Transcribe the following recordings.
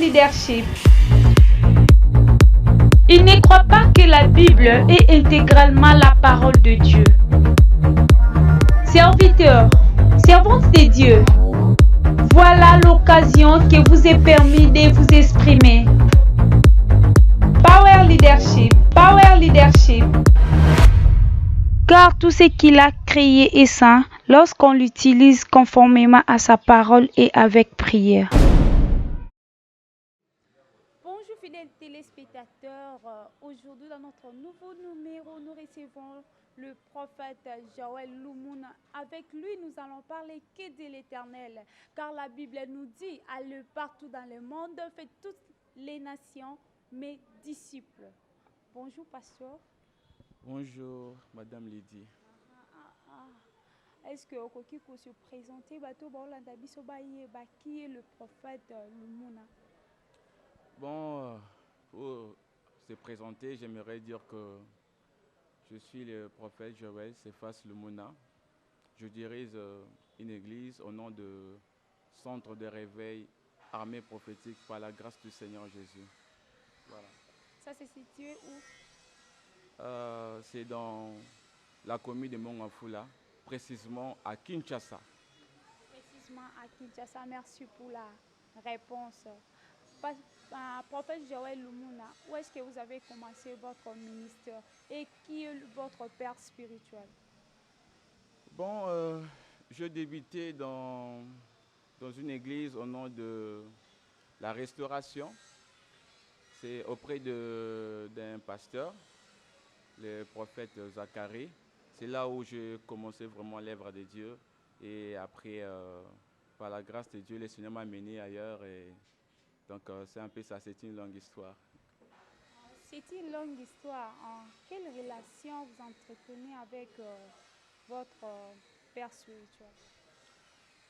Leadership. Il ne croit pas que la Bible est intégralement la parole de Dieu. Serviteurs, servantes de Dieu, voilà l'occasion qui vous est permis de vous exprimer. Power Leadership, Power Leadership. Car tout ce qu'il a créé est saint lorsqu'on l'utilise conformément à sa parole et avec prière. Bonjour fidèles téléspectateurs, aujourd'hui dans notre nouveau numéro, nous recevons le prophète Joël Lumuna. Avec lui, nous allons parler que de l'Éternel, car la Bible nous dit, allez partout dans le monde, faites toutes les nations mes disciples. Bonjour pasteur. Bonjour Madame Lydie. Est-ce que Okoki peut se présenter qui est le prophète Lumuna? Bon, pour se présenter, j'aimerais dire que je suis le prophète Joël Cephas Lumuna. Je dirige une église au nom de Centre de réveil armée prophétique par la grâce du Seigneur Jésus. Voilà. Ça s'est situé où? C'est dans la commune de Mongafula, précisément à Kinshasa. Précisément à Kinshasa. Merci pour la réponse. Prophète Joël Lumuna, où est-ce que vous avez commencé votre ministère et qui est votre père spirituel? Bon, je débutais dans une église au nom de la Restauration. C'est auprès d'un pasteur, le prophète Zacharie. C'est là où j'ai commencé vraiment l'œuvre de Dieu. Et après, par la grâce de Dieu, le Seigneur m'a mené ailleurs. Et donc, c'est un peu ça, c'est une longue histoire. C'est une longue histoire. Quelle relation vous entretenez avec votre père spirituel?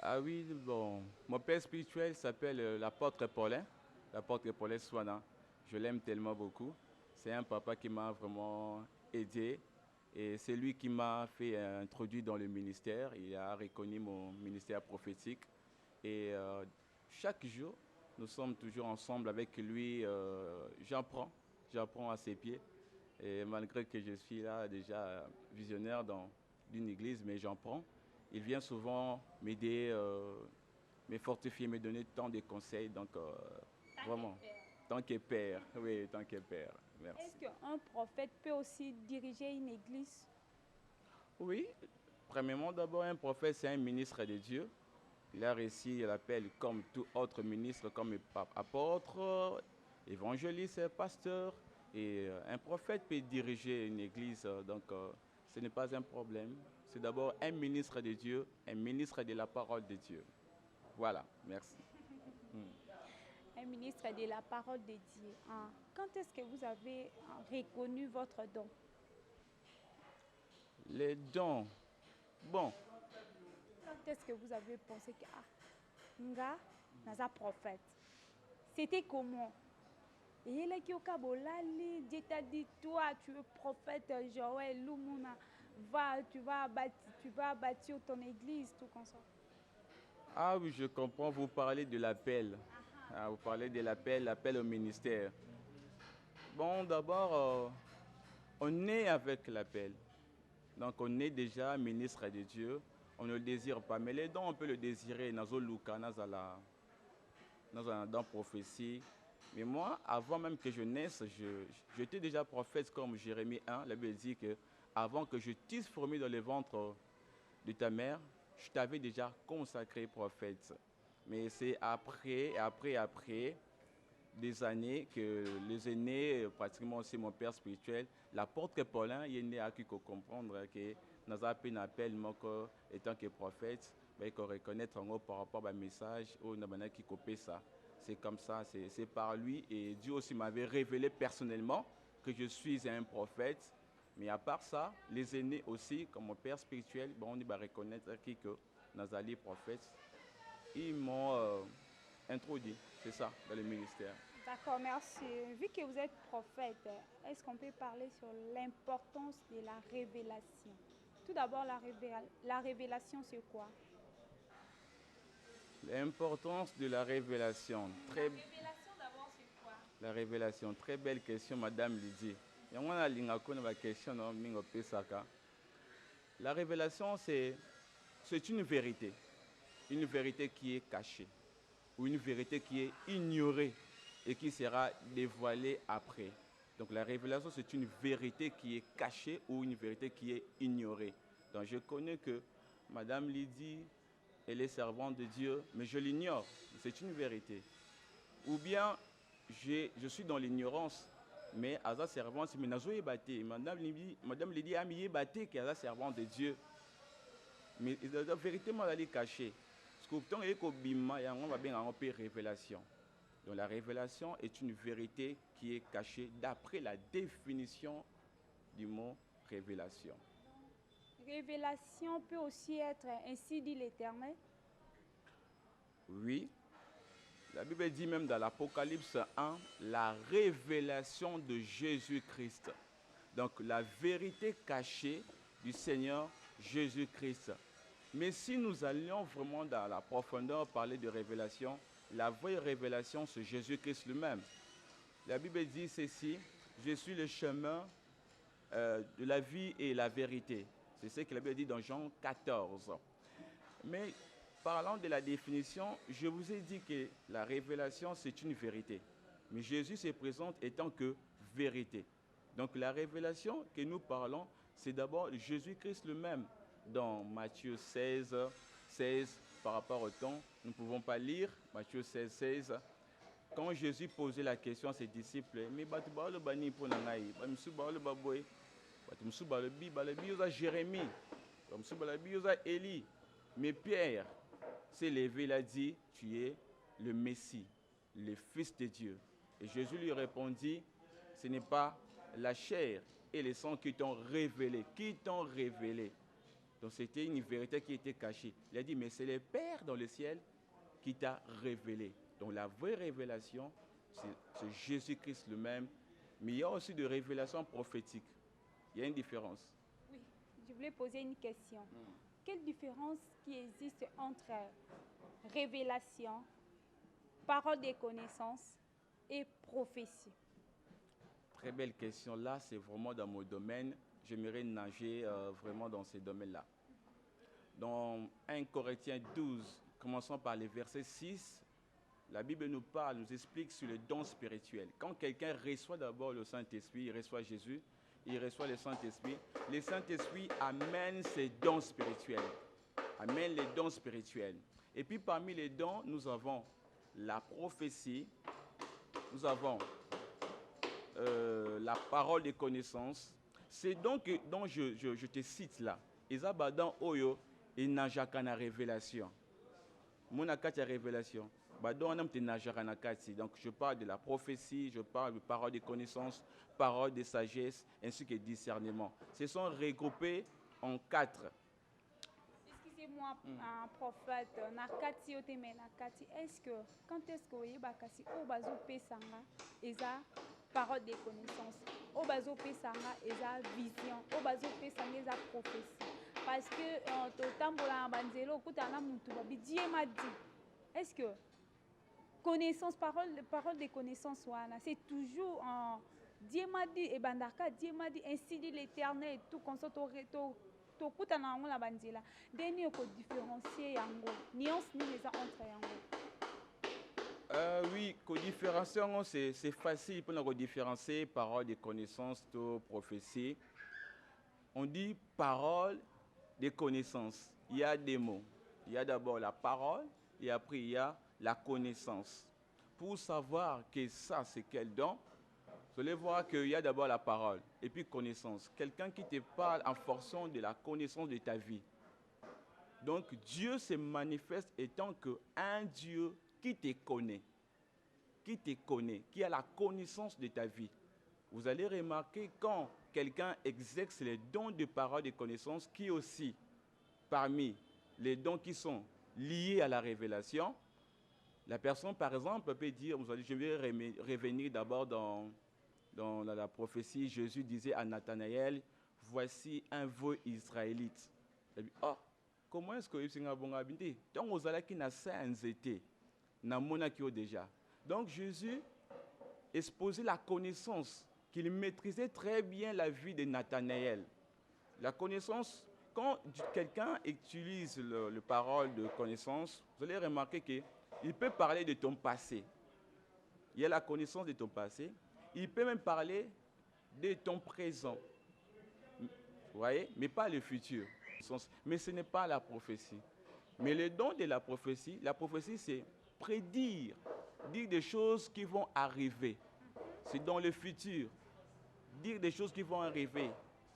Ah oui, bon, mon père spirituel s'appelle l'apôtre Paulin, l'apôtre Paulin Swana. Je l'aime tellement beaucoup. C'est un papa qui m'a vraiment aidé et c'est lui qui m'a fait introduire dans le ministère. Il a reconnu mon ministère prophétique et chaque jour, nous sommes toujours ensemble avec lui. J'apprends à ses pieds et malgré que je suis là déjà visionnaire dans une église, mais j'apprends. Il vient souvent m'aider, me fortifier, me donner tant de conseils. Donc, vraiment, tant que père. Oui, tant que père. Merci. Est-ce qu'un prophète peut aussi diriger une église? Oui, premièrement, d'abord, un prophète, c'est un ministre de Dieu. Il a reçu l'appel comme tout autre ministre, comme apôtre, évangéliste, pasteur. Et un prophète peut diriger une église, donc ce n'est pas un problème. C'est d'abord un ministre de Dieu, un ministre de la parole de Dieu. Voilà, merci. Un ministre de la parole de Dieu. Quand est-ce que vous avez reconnu votre don? Les dons, bon. Quand est-ce que vous avez pensé que nga naza prophète? C'était comment? Et là qui au Kabolali, Dieu t'a dit toi tu es prophète Joël Lumuna, tu vas bâtir ton église, tout comme ça. Ah oui, je comprends, vous parlez de l'appel. Vous parlez de l'appel au ministère. Bon, d'abord, on est avec l'appel. Donc on est déjà ministre de Dieu. On ne le désire pas. Mais les dons, on peut le désirer. Nazo Luka, Nazala, dans la prophétie. Mais moi, avant même que je naisse, j'étais déjà prophète comme Jérémie 1. La Bible dit que avant que je t'eusse formé dans le ventre de ta mère, je t'avais déjà consacré prophète. Mais c'est après des années que les aînés, pratiquement aussi mon père spirituel, l'apôtre Paulin, il est né à comprendre que nous avons un appel, étant que prophète, il faut reconnaître par rapport au message où nous avons qui copier ça. C'est comme ça, c'est par lui. Et Dieu aussi m'avait révélé personnellement que je suis un prophète. Mais à part ça, les aînés aussi, comme mon père spirituel, on va reconnaître que nous allons prophètes. Ils m'ont introduit, c'est ça, dans le ministère. D'accord, merci. Vu que vous êtes prophète, est-ce qu'on peut parler sur l'importance de la révélation? Tout d'abord, la révélation, c'est quoi? L'importance de la révélation. La révélation, La révélation, très belle question, Madame Lydie. Et on a une question, la révélation, c'est une vérité qui est cachée, ou une vérité qui est ignorée et qui sera dévoilée après. Donc la révélation, c'est une vérité qui est cachée ou une vérité qui est ignorée. Donc je connais que Madame Lydie, elle est servante de Dieu, mais je l'ignore. C'est une vérité. Ou bien je suis dans l'ignorance, mais à sa servante, c'est Madame Lydie a mis batté qui est la servante de Dieu. Mais la vérité, elle est cachée. Parce que il y a une révélation. Donc la révélation est une vérité qui est cachée d'après la définition du mot révélation. Révélation peut aussi être ainsi dit l'Éternel. Oui. La Bible dit même dans l'Apocalypse 1, la révélation de Jésus-Christ. Donc la vérité cachée du Seigneur Jésus-Christ. Mais si nous allions vraiment dans la profondeur parler de révélation, la vraie révélation, c'est Jésus-Christ lui-même. La Bible dit ceci, je suis le chemin de la vie et la vérité. C'est ce que la Bible dit dans Jean 14. Mais parlant de la définition, je vous ai dit que la révélation, c'est une vérité. Mais Jésus se présente étant que vérité. Donc la révélation que nous parlons, c'est d'abord Jésus-Christ lui-même. Dans Matthieu 16, par rapport au temps, nous ne pouvons pas lire Matthieu 16. Quand Jésus posait la question à ses disciples, mais Jérémie, Élie, mais Pierre s'est levé, il a dit, tu es le Messie, le Fils de Dieu. Et Jésus lui répondit, ce n'est pas la chair et le sang qui t'ont révélé. Donc c'était une vérité qui était cachée. Il a dit, mais c'est le Père dans le ciel qui t'a révélé. Donc la vraie révélation, c'est Jésus-Christ lui-même. Mais il y a aussi des révélations prophétiques. Il y a une différence. Oui, je voulais poser une question. Quelle différence qui existe entre révélation, parole des connaissances et prophétie? Très belle question. Là, c'est vraiment dans mon domaine. J'aimerais nager vraiment dans ces domaines-là. Dans 1 Corinthiens 12, commençons par les versets 6, la Bible nous parle, nous explique sur le don spirituel. Quand quelqu'un reçoit d'abord le Saint-Esprit, il reçoit Jésus, il reçoit le Saint-Esprit. Le Saint-Esprit amène ses dons spirituels. Amène les dons spirituels. Et puis parmi les dons, nous avons la prophétie, nous avons la parole de connaissance. C'est donc dont je te cite là. Isabadan Oyo et Najakana révélation. Monakati révélation. Donc je parle de la prophétie, je parle de parole de connaissance, parole de sagesse, ainsi que discernement. Ce sont regroupés en 4. Excusez-moi, prophète, Nakati Oteme Nakati, est-ce que vous voyez Bakasi Obazo Pesanga, Eza parole de connaissance, Obazo Pesanga, Eza vision, Obazo Pesanga, Eza prophétie? Parce que Totambola Banzelo, Koutana Moutuba, Dieu m'a dit, est-ce que connaissance, parole de connaissance, c'est toujours en Dieu m'a dit, et Bandaka, Dieu m'a dit, ainsi dit l'Éternel, tout comme ça, to kutana ngo la banzela deni ko différencier yango nuance ni les entre yango. Oui, différencier c'est facile pour nous différencier parole de connaissance de prophétie. On dit parole de connaissance. Il y a des mots. Il y a d'abord la parole et après il y a la connaissance. Pour savoir que ça c'est quel don, vous allez voir qu'il y a d'abord la parole et puis connaissance. Quelqu'un qui te parle en fonction de la connaissance de ta vie. Donc Dieu se manifeste étant qu'un Dieu qui te connaît, qui a la connaissance de ta vie. Vous allez remarquer quand quelqu'un exerce les dons de parole de connaissance, qui aussi, parmi les dons qui sont liés à la révélation, la personne par exemple peut dire, je vais revenir d'abord dans la prophétie, Jésus disait à Nathanaël, voici un veau israélite. Il dit, oh, comment est-ce que vous avez dit? Donc, vous allez qui n'a déjà. Donc, Jésus exposé la connaissance, qu'il maîtrisait très bien la vie de Nathanaël. La connaissance, quand quelqu'un utilise le parole de connaissance, vous allez remarquer qu'il peut parler de ton passé. Il y a la connaissance de ton passé. Il peut même parler de ton présent. Vous voyez? Mais pas le futur. Mais ce n'est pas la prophétie. Mais le don de la prophétie c'est prédire, dire des choses qui vont arriver. C'est dans le futur. Dire des choses qui vont arriver.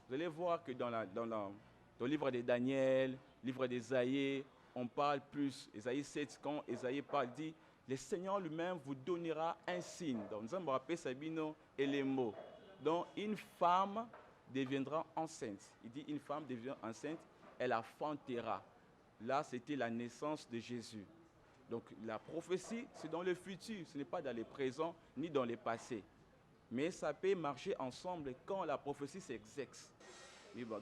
Vous allez voir que dans le livre de Daniel, livre d'Ésaïe, on parle plus. Ésaïe 7, quand Ésaïe parle, dit, le Seigneur lui-même vous donnera un signe. Donc, nous allons rappeler Sabino et les mots. Donc, une femme deviendra enceinte. Il dit, une femme devient enceinte, elle enfantera. Là, c'était la naissance de Jésus. Donc, la prophétie, c'est dans le futur. Ce n'est pas dans le présent, ni dans le passé. Mais ça peut marcher ensemble quand la prophétie s'exerce.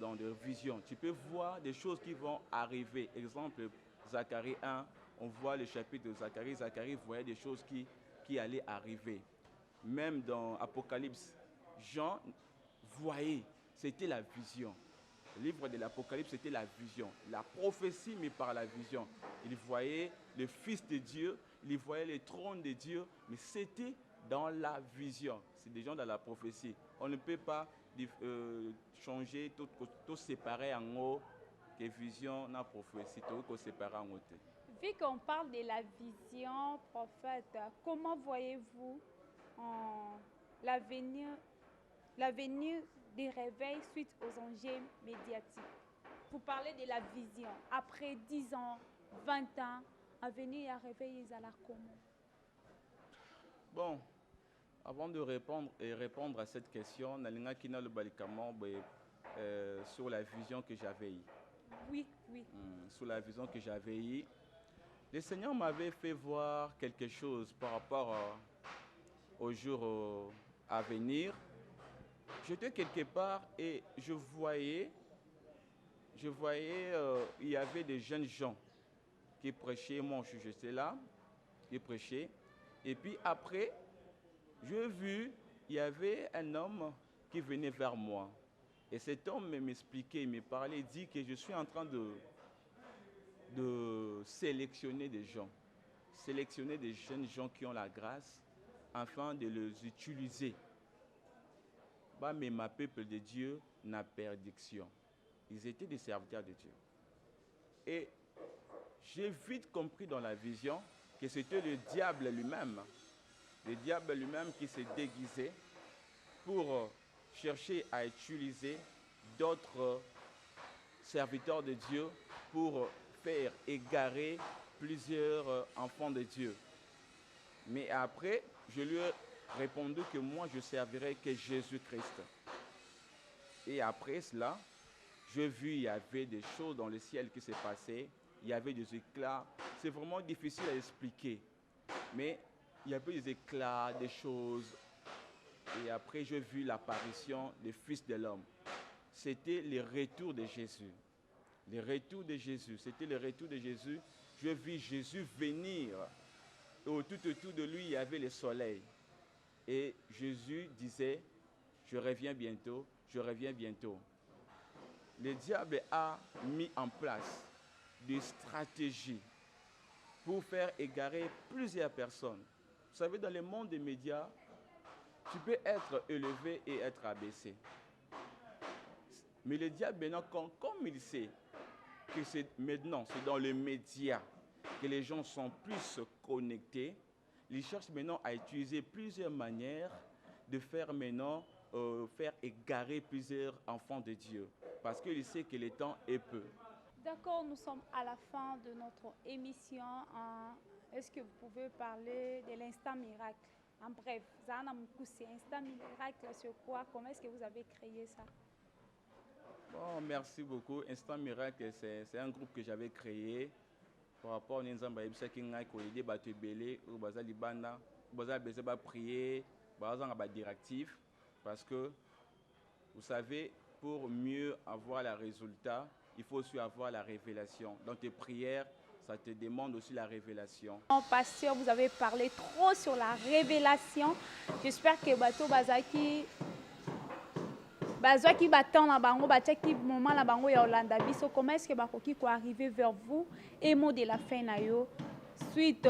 Dans des visions, tu peux voir des choses qui vont arriver. Exemple, Zacharie 1, on voit le chapitre de Zacharie. Zacharie voyait des choses qui allaient arriver. Même dans Apocalypse, Jean voyait, c'était la vision. Le livre de l'Apocalypse, c'était la vision. La prophétie, mais par la vision. Il voyait le Fils de Dieu, il voyait le trône de Dieu, mais c'était dans la vision. C'est déjà dans la prophétie. On ne peut pas changer, tout séparer en haut, que vision et prophétie, tout séparer en haut. Vu qu'on parle de la vision, prophète, comment voyez-vous l'avenir des réveils suite aux enjeux médiatiques? Vous parlez de la vision. Après 10 ans, 20 ans, à venir à réveiller à la comment? Bon, avant de répondre à cette question, sur la vision que j'avais eue. Oui. Sur la vision que j'avais eue, le Seigneur m'avait fait voir quelque chose par rapport au jour à venir. J'étais quelque part et je voyais, il y avait des jeunes gens qui prêchaient. Moi, j'étais là, qui prêchaient. Et puis après, j'ai vu, il y avait un homme qui venait vers moi. Et cet homme m'expliquait, il me parlait, il dit que je suis en train de sélectionner des gens. Sélectionner des jeunes gens qui ont la grâce afin de les utiliser. Mais ma peuple de Dieu n'a perdition. Ils étaient des serviteurs de Dieu. Et j'ai vite compris dans la vision que c'était le diable lui-même. Le diable lui-même qui s'est déguisé pour chercher à utiliser d'autres serviteurs de Dieu pour faire égarer plusieurs enfants de Dieu. Mais après, je lui ai répondu que moi, je servirais que Jésus-Christ. Et après cela, j'ai vu, il y avait des choses dans le ciel qui s'est passé. Il y avait des éclats. C'est vraiment difficile à expliquer. Mais il y avait des éclats, des choses. Et après, j'ai vu l'apparition du Fils de l'homme. C'était le retour de Jésus. Le retour de Jésus. C'était le retour de Jésus. Je vis Jésus venir. Et tout autour de lui, il y avait le soleil. Et Jésus disait, je reviens bientôt, je reviens bientôt. Le diable a mis en place des stratégies pour faire égarer plusieurs personnes. Vous savez, dans le monde des médias, tu peux être élevé et être abaissé. Mais le diable, maintenant, comme il sait que maintenant, c'est dans les médias que les gens sont plus connectés, il cherche maintenant à utiliser plusieurs manières de faire maintenant, faire égarer plusieurs enfants de Dieu. Parce qu'il sait que le temps est peu. D'accord, nous sommes à la fin de notre émission. Est-ce que vous pouvez parler de l'instant miracle? En bref, c'est instant miracle sur quoi? Comment est-ce que vous avez créé ça? Bon, merci beaucoup. Instant miracle, c'est un groupe que j'avais créé par rapport à Nzamba Ebisa qui n'a pas aidé à belé ou à Libana, à prier, à directif. Parce que, vous savez, pour mieux avoir le résultat, il faut aussi avoir la révélation. Donc, tes prières, ça te demande aussi la révélation. Pasteur, vous avez parlé trop sur la révélation. J'espère que bateau bazaki bazaki batant na bango bataki moment na bango ya Olanda biso. Comment est-ce que bakoki ko arriver vers vous et mot de la fin na yo suite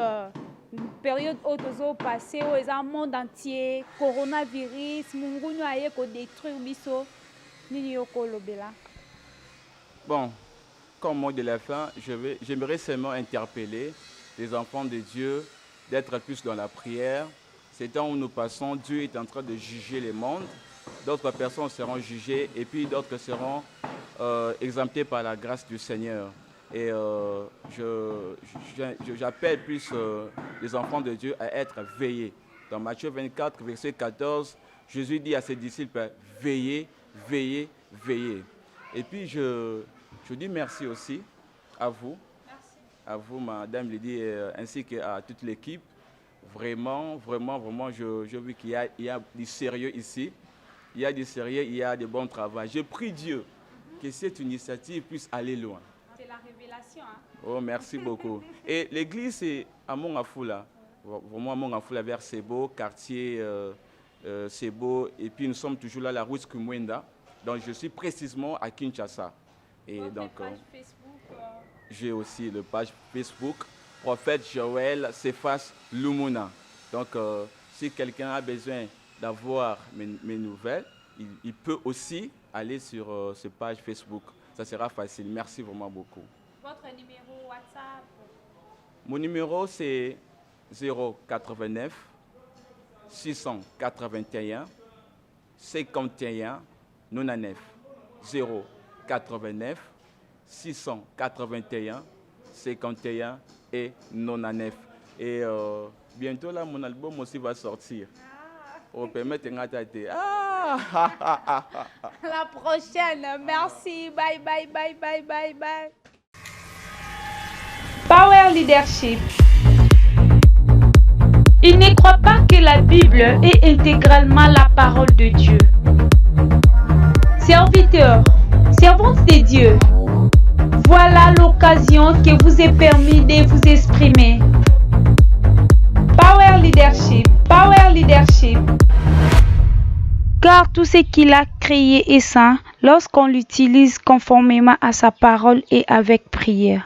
période autozo passé au monde entier coronavirus mungunyo aye ko détruire biso nini yoko lobela. Bon, comme mot de la fin, j'aimerais seulement interpeller les enfants de Dieu d'être plus dans la prière. Ces temps où nous passons, Dieu est en train de juger le monde. D'autres personnes seront jugées et puis d'autres seront exemptées par la grâce du Seigneur. Et j'appelle plus les enfants de Dieu à être veillés. Dans Matthieu 24, verset 14, Jésus dit à ses disciples, veillez, veillez, veillez. Et puis je dis merci aussi à vous. Merci. À vous, Madame Lydie, ainsi qu'à toute l'équipe. Vraiment, vraiment, vraiment, je vois qu'il y a du sérieux ici. Il y a du sérieux, il y a de bons travaux. Je prie Dieu que cette initiative puisse aller loin. C'est la révélation. Hein? Oh, merci beaucoup. Et l'église, c'est à Mongafula. Vraiment à Mongafula, vers Sebo, quartier Sebo. Et puis nous sommes toujours là, la route Kumwenda. Donc je suis précisément à Kinshasa. Et donc, page Facebook, j'ai aussi le page Facebook, Prophète Joël Cephas Lumuna. Donc, si quelqu'un a besoin d'avoir mes nouvelles, il peut aussi aller sur ce page Facebook. Ça sera facile. Merci vraiment beaucoup. Votre numéro WhatsApp? Mon numéro, c'est 089 681 51 99. 089 681 51 et 99. Et bientôt là, mon album aussi va sortir. Oh, permettez moi de La prochaine. Merci. Bye, bye, bye, bye, bye, bye. Power Leadership. Il ne croit pas que la Bible est intégralement la parole de Dieu. Serviteurs, servantes de Dieu, voilà l'occasion qui vous est permis de vous exprimer. Power Leadership, Power Leadership. Car tout ce qu'il a créé est saint lorsqu'on l'utilise conformément à sa parole et avec prière.